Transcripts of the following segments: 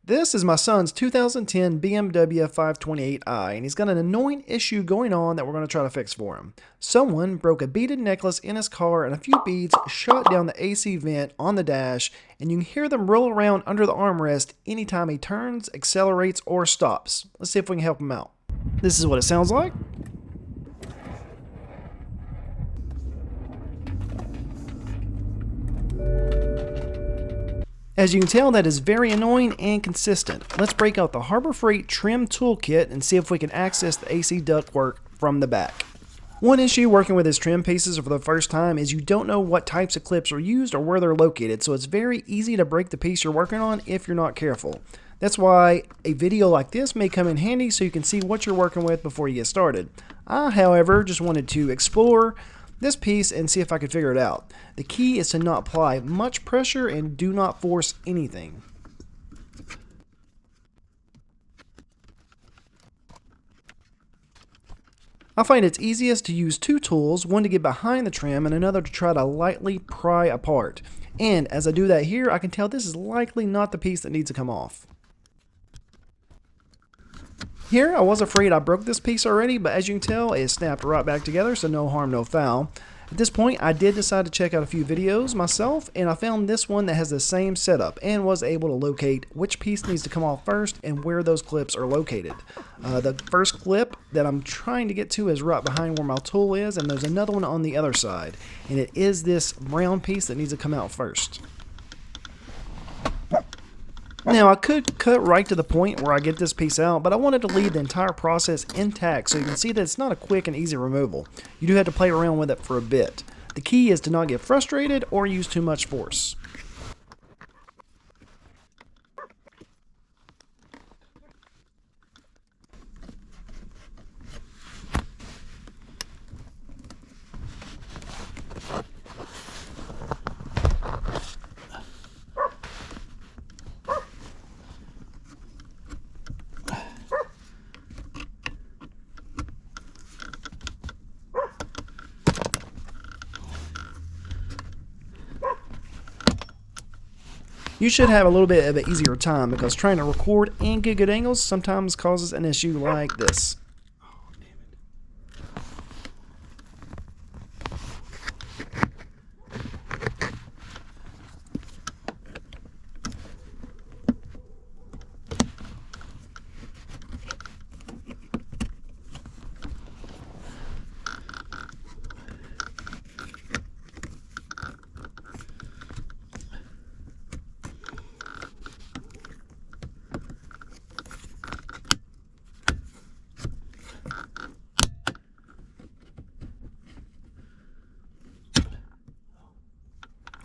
This is my son's 2010 BMW 528i, and he's got an annoying issue going on that we're going to try to fix for him. Someone broke a beaded necklace in his car and a few beads shot down the AC vent on the dash, and you can hear them roll around under the armrest anytime he turns, accelerates, or stops. Let's see if we can help him out. This is what it sounds like. As you can tell, that is very annoying and consistent. Let's break out the Harbor Freight Trim Toolkit and see if we can access the AC ductwork from the back. One issue working with his trim pieces for the first time is you don't know what types of clips are used or where they're located, so it's very easy to break the piece you're working on if you're not careful. That's why a video like this may come in handy so you can see what you're working with before you get started. I, however, just wanted to explore this piece and see if I could figure it out. The key is to not apply much pressure and do not force anything. I find it's easiest to use two tools, one to get behind the trim and another to try to lightly pry apart. And as I do that here, I can tell this is likely not the piece that needs to come off. Here, I was afraid I broke this piece already, but as you can tell, it snapped right back together, so no harm, no foul. At this point, I did decide to check out a few videos myself, and I found this one that has the same setup and was able to locate which piece needs to come off first and where those clips are located. The first clip that I'm trying to get to is right behind where my tool is, and there's another one on the other side, and it is this brown piece that needs to come out first. Now, I could cut right to the point where I get this piece out, but I wanted to leave the entire process intact so you can see that it's not a quick and easy removal. You do have to play around with it for a bit. The key is to not get frustrated or use too much force. You should have a little bit of an easier time because trying to record and get good angles sometimes causes an issue like this.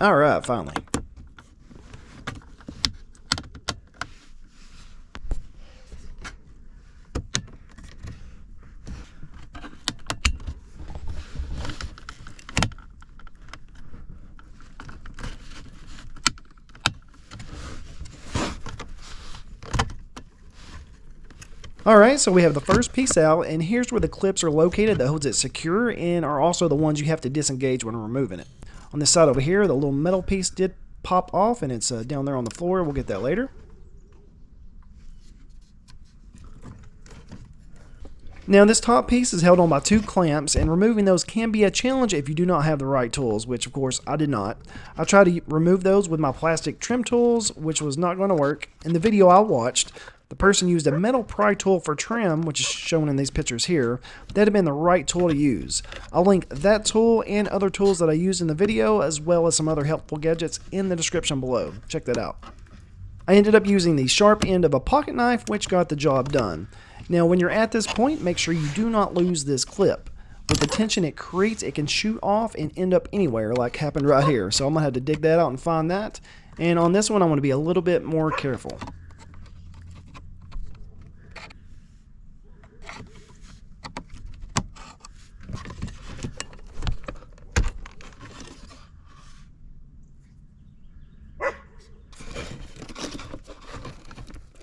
Alright, finally. Alright, so we have the first piece out, and here's where the clips are located that holds it secure and are also the ones you have to disengage when removing it. On this side over here, the little metal piece did pop off, and it's down there on the floor. We'll get that later. Now, this top piece is held on by two clamps, and removing those can be a challenge if you do not have the right tools, which of course I did not. I tried to remove those with my plastic trim tools, which was not going to work. In the video I watched, the person used a metal pry tool for trim, which is shown in these pictures here. That had been the right tool to use. I'll link that tool and other tools that I used in the video, as well as some other helpful gadgets in the description below. Check that out. I ended up using the sharp end of a pocket knife, which got the job done. Now, when you're at this point, make sure you do not lose this clip. With the tension it creates, it can shoot off and end up anywhere, like happened right here. So I'm going to have to dig that out and find that. And on this one, I want to be a little bit more careful.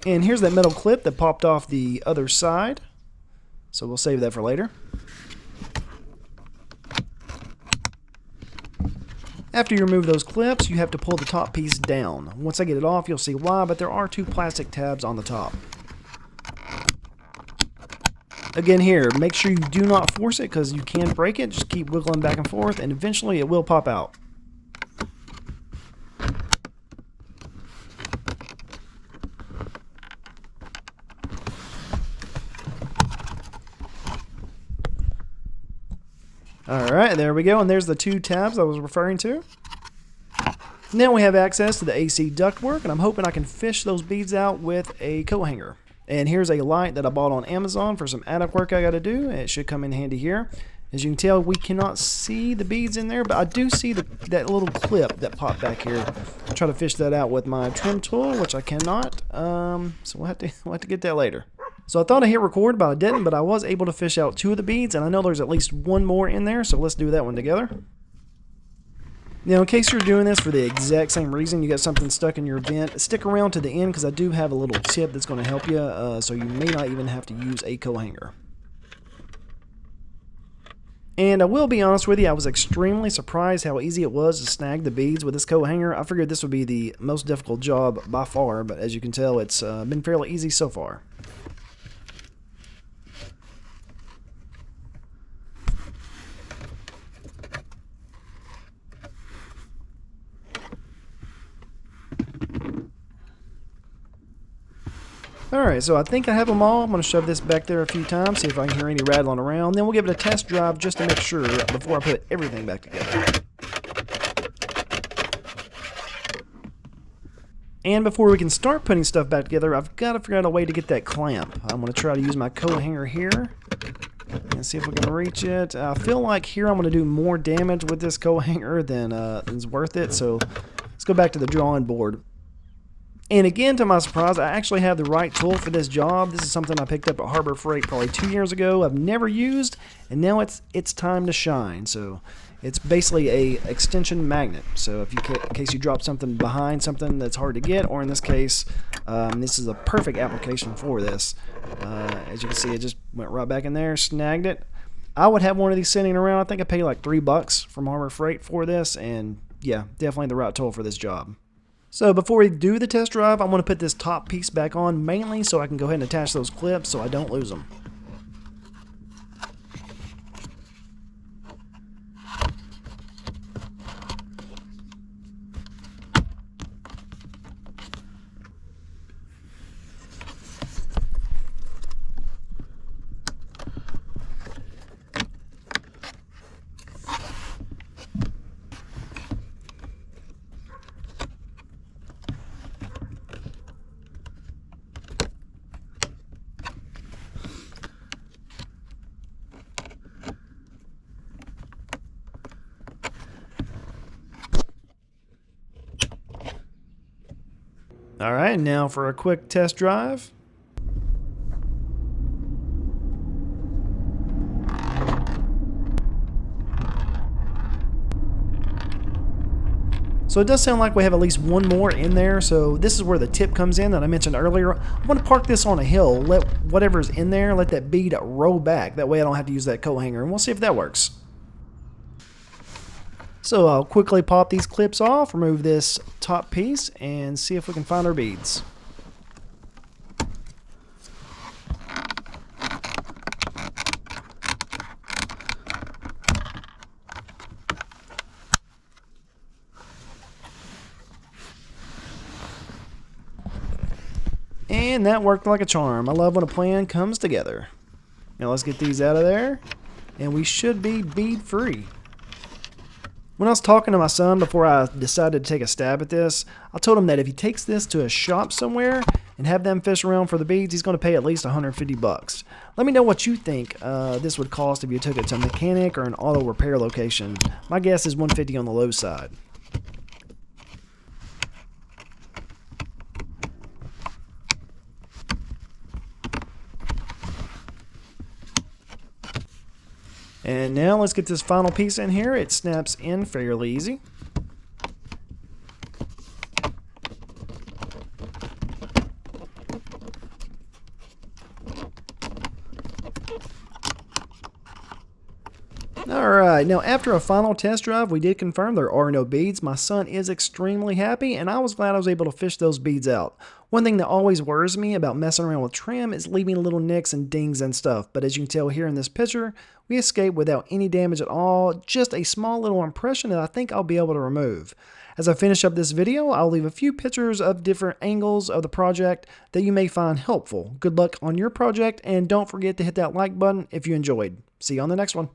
And here's that metal clip that popped off the other side. So we'll save that for later. After you remove those clips, you have to pull the top piece down. Once I get it off, you'll see why, but there are 2 plastic tabs on the top. Again here, make sure you do not force it because you can break it. Just keep wiggling back and forth and eventually it will pop out. Alright, there we go, and there's the 2 tabs I was referring to. Now we have access to the AC ductwork, and I'm hoping I can fish those beads out with a coat hanger. And here's a light that I bought on Amazon for some attic work I got to do. It should come in handy here. As you can tell, we cannot see the beads in there, but I do see that little clip that popped back here. I'll try to fish that out with my trim tool, which I cannot. So we'll have to get that later. So I thought I hit record, but I didn't, but I was able to fish out 2 of the beads, and I know there's at least 1 more in there, so let's do that one together. Now, in case you're doing this for the exact same reason, you got something stuck in your vent, stick around to the end because I do have a little tip that's going to help you, so you may not even have to use a coat hanger. And I will be honest with you, I was extremely surprised how easy it was to snag the beads with this coat hanger. I figured this would be the most difficult job by far, but as you can tell, it's been fairly easy so far. Alright, so I think I have them all. I'm going to shove this back there a few times, see if I can hear any rattling around. Then we'll give it a test drive just to make sure before I put everything back together. And before we can start putting stuff back together, I've got to figure out a way to get that clamp. I'm going to try to use my coat hanger here and see if we can reach it. I feel like here I'm going to do more damage with this coat hanger than is worth it, so let's go back to the drawing board. And again, to my surprise, I actually have the right tool for this job. This is something I picked up at Harbor Freight probably 2 years ago. I've never used, and now it's time to shine. So it's basically a extension magnet. So if you, in case you drop something behind something that's hard to get, or in this case, this is a perfect application for this. As you can see, it just went right back in there, snagged it. I would have one of these sitting around. I think I paid like $3 from Harbor Freight for this, and yeah, definitely the right tool for this job. So before we do the test drive, I'm going to put this top piece back on, mainly so I can go ahead and attach those clips so I don't lose them. Alright, now for a quick test drive. So it does sound like we have at least 1 more in there, so this is where the tip comes in that I mentioned earlier. I'm going to park this on a hill, let whatever's in there, let that bead roll back. That way I don't have to use that coat hanger, and we'll see if that works. So I'll quickly pop these clips off, remove this top piece, and see if we can find our beads. And that worked like a charm. I love when a plan comes together. Now let's get these out of there, and we should be bead free. When I was talking to my son before I decided to take a stab at this, I told him that if he takes this to a shop somewhere and have them fish around for the beads, he's going to pay at least $150. Let me know what you think this would cost if you took it to a mechanic or an auto repair location. My guess is $150 on the low side. And now let's get this final piece in here. It snaps in fairly easy. Alright, now after a final test drive, we did confirm there are no beads. My son is extremely happy, and I was glad I was able to fish those beads out. One thing that always worries me about messing around with trim is leaving little nicks and dings and stuff, but as you can tell here in this picture, we escaped without any damage at all, just a small little impression that I think I'll be able to remove. As I finish up this video, I'll leave a few pictures of different angles of the project that you may find helpful. Good luck on your project, and don't forget to hit that like button if you enjoyed. See you on the next one.